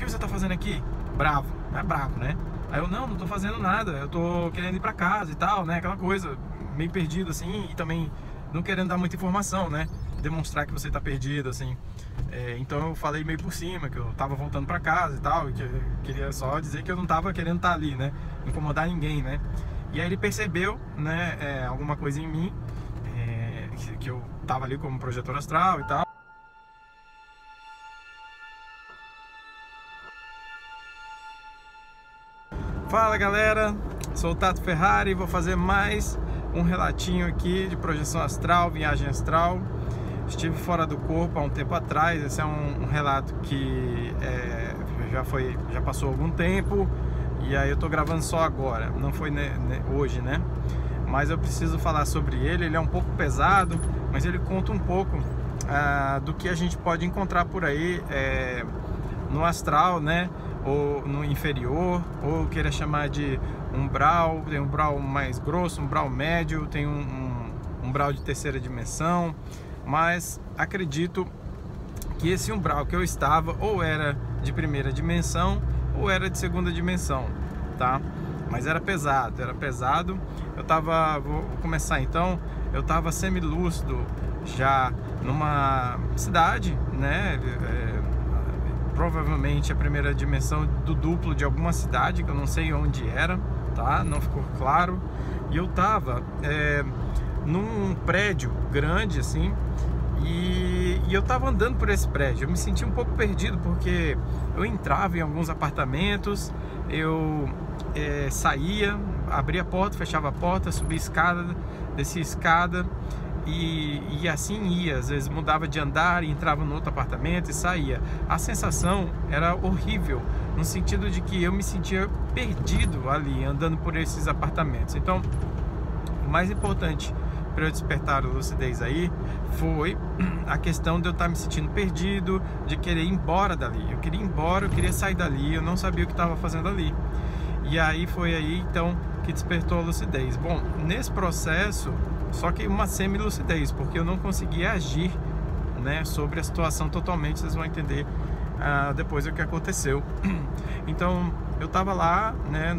que você tá fazendo aqui? Bravo, não é bravo, né? Aí eu, não tô fazendo nada, eu tô querendo ir pra casa e tal, né? Aquela coisa, meio perdido assim, e também não querendo dar muita informação, né? Demonstrar que você tá perdido, assim. Então eu falei meio por cima, que eu tava voltando pra casa e tal, e que eu queria só dizer que eu não tava querendo estar ali, né? Incomodar ninguém, né? E aí ele percebeu, né, alguma coisa em mim, que eu tava ali como projetor astral e tal. Fala galera, sou o Tato Ferrari e vou fazer mais um relatinho aqui de projeção astral, viagem astral. Estive fora do corpo há um tempo atrás. Esse é um relato que já passou algum tempo, e aí eu tô gravando só agora, não foi hoje, né? Mas eu preciso falar sobre ele. Ele é um pouco pesado, mas ele conta um pouco do que a gente pode encontrar por aí no astral, né? Ou no inferior, ou queira chamar de umbral. Tem um umbral mais grosso, um umbral médio, tem um umbral de terceira dimensão. Mas acredito que esse umbral que eu estava ou era de primeira dimensão ou era de segunda dimensão, tá? Mas era pesado, eu tava, vou começar então, eu tava semilúcido já numa cidade, né? Provavelmente a primeira dimensão do duplo de alguma cidade, que eu não sei onde era, tá? Não ficou claro. E eu tava num prédio grande assim, e eu tava andando por esse prédio. Eu me senti um pouco perdido, porque eu entrava em alguns apartamentos, eu saía, abria a porta, fechava a porta, subia escada, descia escada, e assim ia. Às vezes mudava de andar e entrava no outro apartamento e saía. A sensação era horrível, no sentido de que eu me sentia perdido ali, andando por esses apartamentos. Então, o mais importante para eu despertar a lucidez aí foi a questão de eu estar me sentindo perdido, de querer ir embora dali. Eu queria ir embora, eu queria sair dali, eu não sabia o que estava fazendo ali. E aí foi aí então que despertou a lucidez. Bom, nesse processo, só que uma semi-lucidez, porque eu não conseguia agir, né, sobre a situação totalmente. Vocês vão entender depois o que aconteceu. Então eu estava lá, né,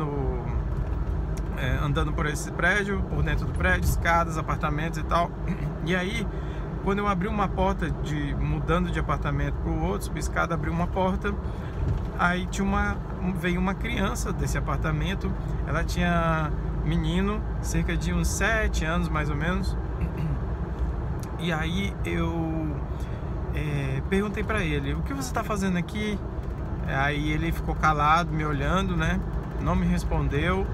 andando por esse prédio, por dentro do prédio, escadas, apartamentos e tal. E aí, quando eu abri uma porta, mudando de apartamento para o outro, subi escada, abri uma porta, aí veio uma criança desse apartamento. Ela tinha menino, cerca de uns 7 anos mais ou menos. E aí eu perguntei para ele: o que você está fazendo aqui? Aí ele ficou calado, me olhando, né? Não me respondeu.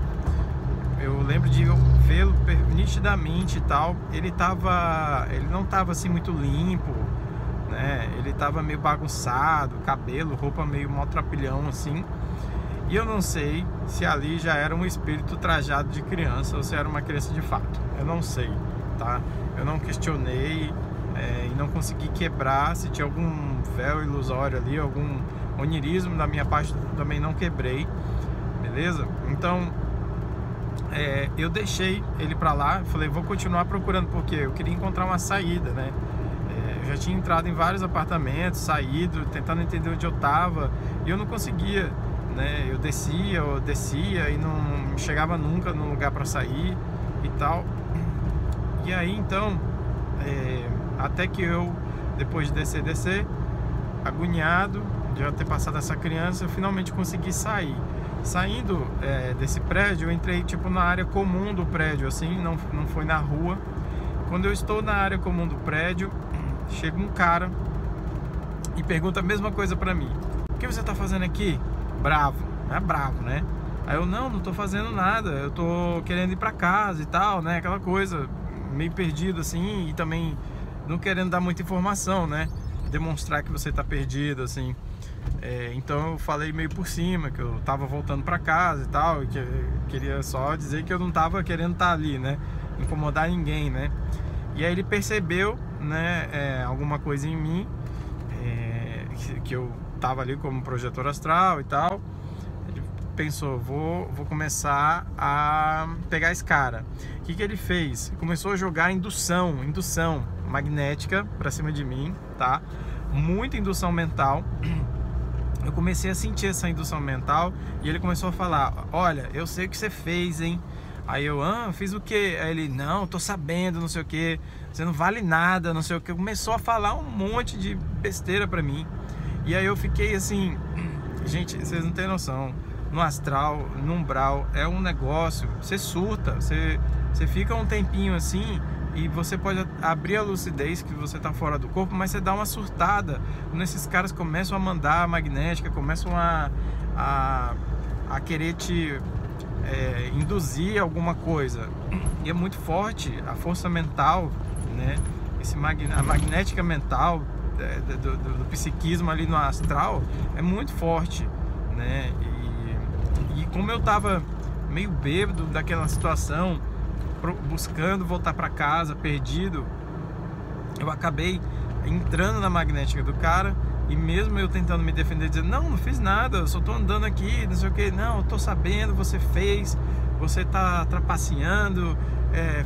Eu lembro de vê-lo nitidamente e tal. Ele não estava assim muito limpo, né? Ele estava meio bagunçado, cabelo, roupa meio maltrapilhão assim. E eu não sei se ali já era um espírito trajado de criança ou se era uma criança de fato. Eu não sei, tá? Eu não questionei e não consegui quebrar se tinha algum véu ilusório ali, algum onirismo da minha parte, também não quebrei, beleza? Então eu deixei ele pra lá. Falei, vou continuar procurando, porque eu queria encontrar uma saída, né? Eu já tinha entrado em vários apartamentos, saído, tentando entender onde eu tava, e eu não conseguia, né? Eu descia e não chegava nunca no lugar para sair e tal. E aí então, até que eu, depois de descer, agoniado de já ter passado essa criança, eu finalmente consegui sair. Saindo desse prédio, eu entrei tipo na área comum do prédio, assim, não foi na rua. Quando eu estou na área comum do prédio, chega um cara e pergunta a mesma coisa pra mim: o que você tá fazendo aqui? Bravo, não é bravo, né? Aí eu, não tô fazendo nada, eu tô querendo ir pra casa e tal, né? Aquela coisa, meio perdido assim, e também não querendo dar muita informação, né? Demonstrar que você tá perdido, assim. Então eu falei meio por cima, que eu tava voltando pra casa e tal, e que eu queria só dizer que eu não tava querendo estar ali, né? Incomodar ninguém, né? E aí ele percebeu, né, alguma coisa em mim, que eu tava ali como projetor astral e tal. Ele pensou, vou começar a pegar esse cara. O que ele fez? Começou a jogar indução magnética pra cima de mim, tá? Muita indução mental. eu comecei a sentir essa indução mental e ele começou a falar: olha, eu sei o que você fez, hein? Aí eu, fiz o quê? Aí ele, não, tô sabendo, não sei o que, você não vale nada, não sei o que. Começou a falar um monte de besteira pra mim. E aí eu fiquei assim, gente, vocês não têm noção. No astral, no umbral, é um negócio, você surta, você fica um tempinho assim e você pode abrir a lucidez que você tá fora do corpo, mas você dá uma surtada quando esses caras começam a mandar a magnética, começam a querer te induzir alguma coisa. E é muito forte a força mental, né? A magnética mental do psiquismo ali no astral é muito forte, né? E como eu tava meio bêbado daquela situação, buscando voltar para casa, perdido, eu acabei entrando na magnética do cara. E mesmo eu tentando me defender, dizendo, não fiz nada, eu só tô andando aqui, não sei o que, não, eu tô sabendo, você fez, você tá trapaceando,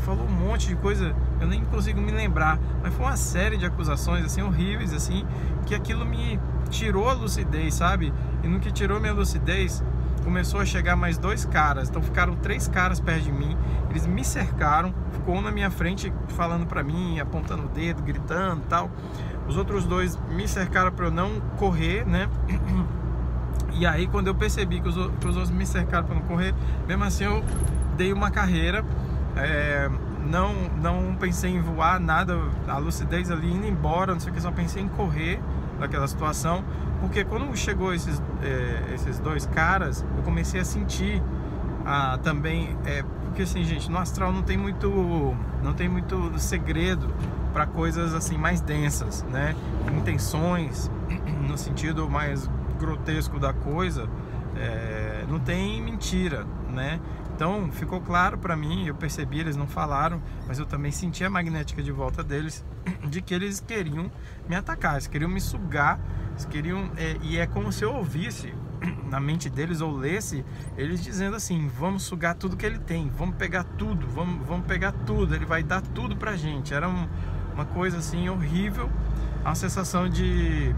falou um monte de coisa, eu nem consigo me lembrar, mas foi uma série de acusações, assim, horríveis, assim, que aquilo me tirou a lucidez, sabe? E no que tirou minha lucidez, começou a chegar mais 2 caras, então ficaram 3 caras perto de mim, eles me cercaram, ficou um na minha frente falando pra mim, apontando o dedo, gritando e tal. Os outros 2 me cercaram para eu não correr, né? E aí quando eu percebi que os outros me cercaram para não correr, mesmo assim eu dei uma carreira, não pensei em voar, nada, a lucidez ali indo embora, não sei o que, só pensei em correr daquela situação, porque quando chegou esses 2 caras, eu comecei a sentir também, porque assim, gente, no astral não tem muito segredo para coisas assim mais densas, né? Intenções, no sentido mais grotesco da coisa, não tem mentira, né? Então ficou claro para mim, eu percebi, eles não falaram, mas eu também senti a magnética de volta deles, de que eles queriam me atacar, eles queriam me sugar, eles queriam, e é como se eu ouvisse na mente deles, ou lesse eles dizendo assim: vamos sugar tudo que ele tem, vamos pegar tudo, vamos pegar tudo, ele vai dar tudo pra gente. Era uma coisa assim horrível, uma sensação de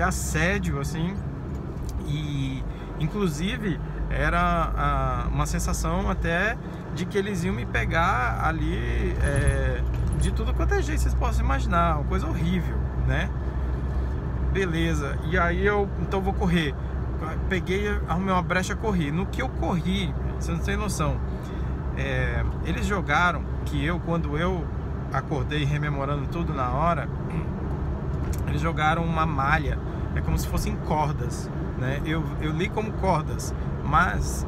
assédio assim, e inclusive era uma sensação até de que eles iam me pegar ali de tudo quanto é jeito vocês possam imaginar, uma coisa horrível, né? Beleza, e aí então vou correr. Peguei, arrumei uma brecha, corri. No que eu corri, você não tem noção, eles jogaram que quando eu acordei rememorando tudo na hora, eles jogaram uma malha, como se fossem cordas, né? Eu li como cordas, mas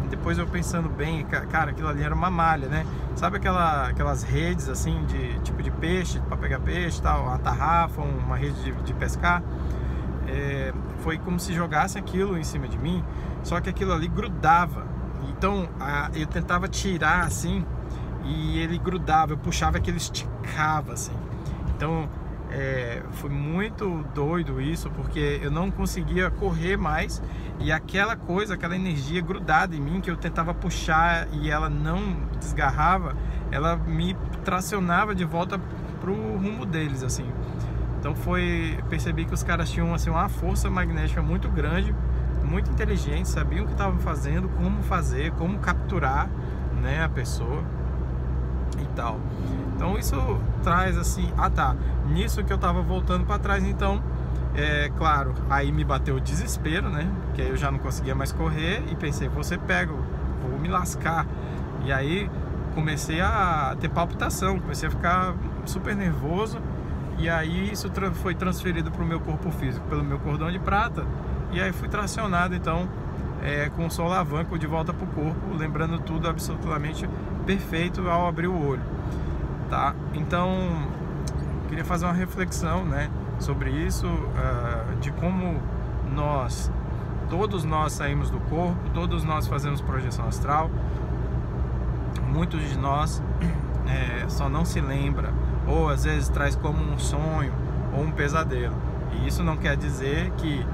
depois eu pensando bem, cara, aquilo ali era uma malha, né? Sabe aquelas redes assim, de tipo de peixe, para pegar peixe, tal, uma tarrafa, uma rede de pescar. Foi como se jogasse aquilo em cima de mim, só que aquilo ali grudava. Então eu tentava tirar assim e ele grudava, eu puxava que ele esticava assim. Então foi muito doido isso, porque eu não conseguia correr mais e aquela energia grudada em mim que eu tentava puxar e ela não desgarrava, ela me tracionava de volta pro rumo deles assim. Então percebi que os caras tinham assim, uma força magnética muito grande, muito inteligente, sabiam o que estavam fazendo, como fazer, como capturar, né, a pessoa e tal. Então isso traz assim, nisso que eu tava voltando para trás, então, claro, aí me bateu o desespero, né, que aí eu já não conseguia mais correr e pensei, vou ser pego, vou me lascar. E aí comecei a ter palpitação, comecei a ficar super nervoso. E aí isso foi transferido para o meu corpo físico, pelo meu cordão de prata. E aí fui tracionado, então, com o solavanco de volta para o corpo, lembrando tudo absolutamente perfeito ao abrir o olho, tá? Então, queria fazer uma reflexão, né, sobre isso, de como todos nós saímos do corpo, todos nós fazemos projeção astral. Muitos de nós só não se lembra, ou às vezes traz como um sonho ou um pesadelo. E isso não quer dizer que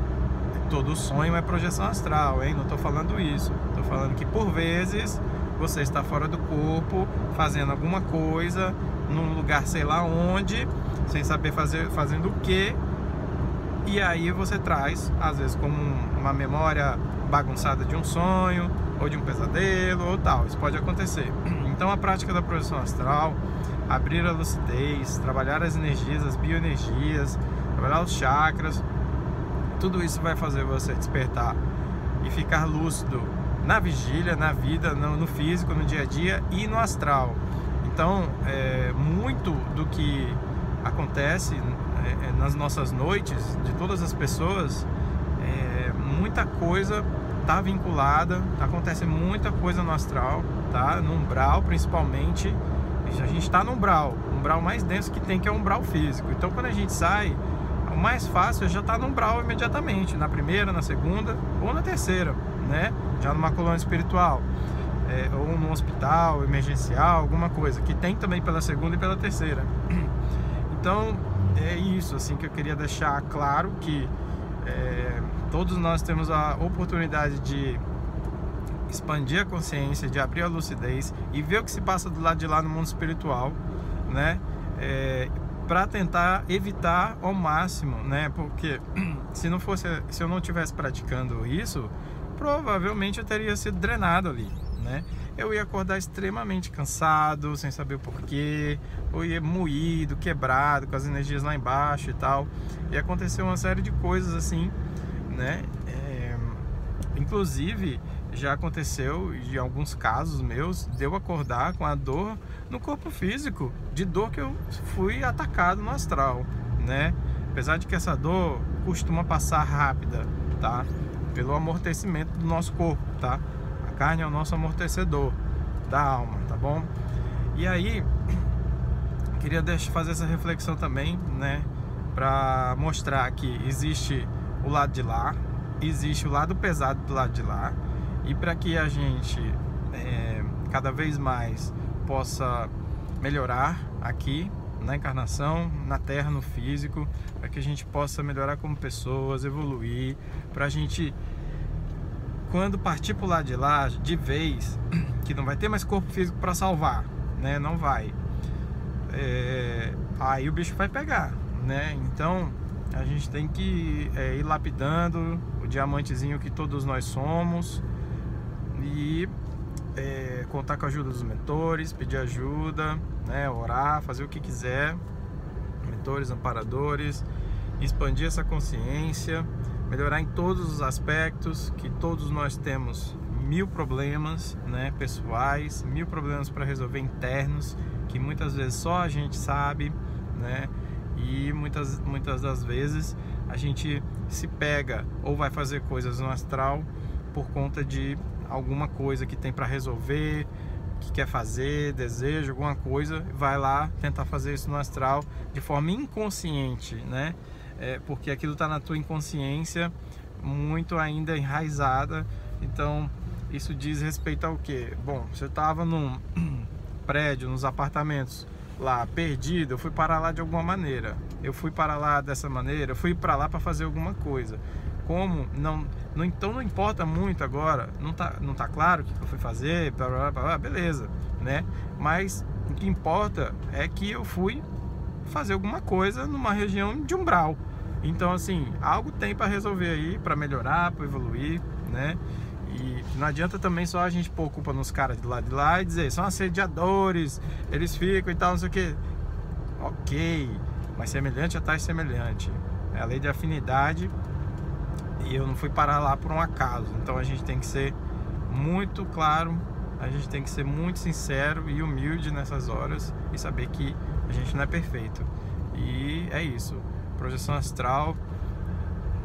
todo sonho é projeção astral, hein? Não estou falando isso. Estou falando que por vezes você está fora do corpo, fazendo alguma coisa, num lugar sei lá onde, sem saber fazendo o que, E aí você traz, às vezes, como uma memória bagunçada de um sonho, ou de um pesadelo, ou tal. Isso pode acontecer. Então a prática da projeção astral, abrir a lucidez, trabalhar as energias, as bioenergias, trabalhar os chakras, tudo isso vai fazer você despertar e ficar lúcido na vigília, na vida, no físico, no dia a dia e no astral. Então, muito do que acontece nas nossas noites, de todas as pessoas, muita coisa está vinculada, acontece muita coisa no astral, tá? No umbral principalmente. A gente está no umbral mais denso que tem, que é o umbral físico. Então quando a gente sai, o mais fácil é já estar no umbral imediatamente, na primeira, na segunda ou na terceira, né? Já numa colônia espiritual, ou num hospital emergencial, alguma coisa, que tem também pela segunda e pela terceira. Então é isso assim que eu queria deixar claro, que todos nós temos a oportunidade de expandir a consciência, de abrir a lucidez e ver o que se passa do lado de lá no mundo espiritual, né? Para tentar evitar ao máximo, né? Porque se eu não estivesse praticando isso, provavelmente eu teria sido drenado ali, né? Eu ia acordar extremamente cansado, sem saber o porquê, ou ia moído, quebrado, com as energias lá embaixo e tal. E aconteceu uma série de coisas assim, né? Inclusive já aconteceu, em alguns casos meus, de eu acordar com a dor no corpo físico, de dor que eu fui atacado no astral, né? Apesar de que essa dor costuma passar rápida, tá? Pelo amortecimento do nosso corpo, tá? A carne é o nosso amortecedor da alma, tá bom? E aí, queria fazer essa reflexão também, né? Para mostrar que existe o lado de lá, existe o lado pesado do lado de lá, e para que a gente cada vez mais possa melhorar aqui na encarnação, na Terra, no físico, para que a gente possa melhorar como pessoas, evoluir, para a gente, quando partir para o lado de lá, de vez, que não vai ter mais corpo físico para salvar, né? Não vai. Aí o bicho vai pegar, né? Então a gente tem que ir lapidando o diamantezinho que todos nós somos e contar com a ajuda dos mentores, pedir ajuda, né? Orar, fazer o que quiser, mentores, amparadores, expandir essa consciência, melhorar em todos os aspectos, que todos nós temos 1000 problemas, né, pessoais, 1000 problemas para resolver internos, que muitas vezes só a gente sabe, né? E muitas das vezes a gente se pega ou vai fazer coisas no astral por conta de alguma coisa que tem para resolver, que quer fazer, desejo, alguma coisa, vai lá tentar fazer isso no astral de forma inconsciente, né? Porque aquilo está na tua inconsciência muito ainda enraizada. Então isso diz respeito ao quê? Bom, você estava num prédio, nos apartamentos lá, perdido, eu fui parar lá de alguma maneira, eu fui para lá dessa maneira, eu fui para lá para fazer alguma coisa. Como então não importa muito agora, não tá claro o que eu fui fazer, beleza, né? Mas o que importa é que eu fui fazer alguma coisa numa região de umbral. Então assim, algo tem para resolver aí, para melhorar, para evoluir, né? E não adianta também só a gente pôr culpa nos caras de lá e dizer, são assediadores, eles ficam e tal, não sei o que. Ok, mas semelhante atrai semelhante. É a lei de afinidade. E eu não fui parar lá por um acaso. Então a gente tem que ser muito claro, a gente tem que ser muito sincero e humilde nessas horas e saber que a gente não é perfeito. E é isso, projeção astral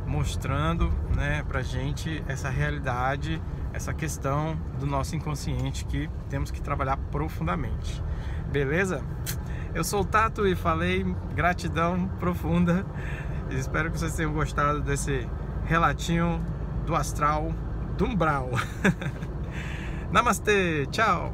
mostrando, né, pra gente essa realidade, essa questão do nosso inconsciente que temos que trabalhar profundamente. Beleza? Eu sou o Tato e falei, gratidão profunda. Espero que vocês tenham gostado desse relatinho do astral, do umbral. Namastê, tchau!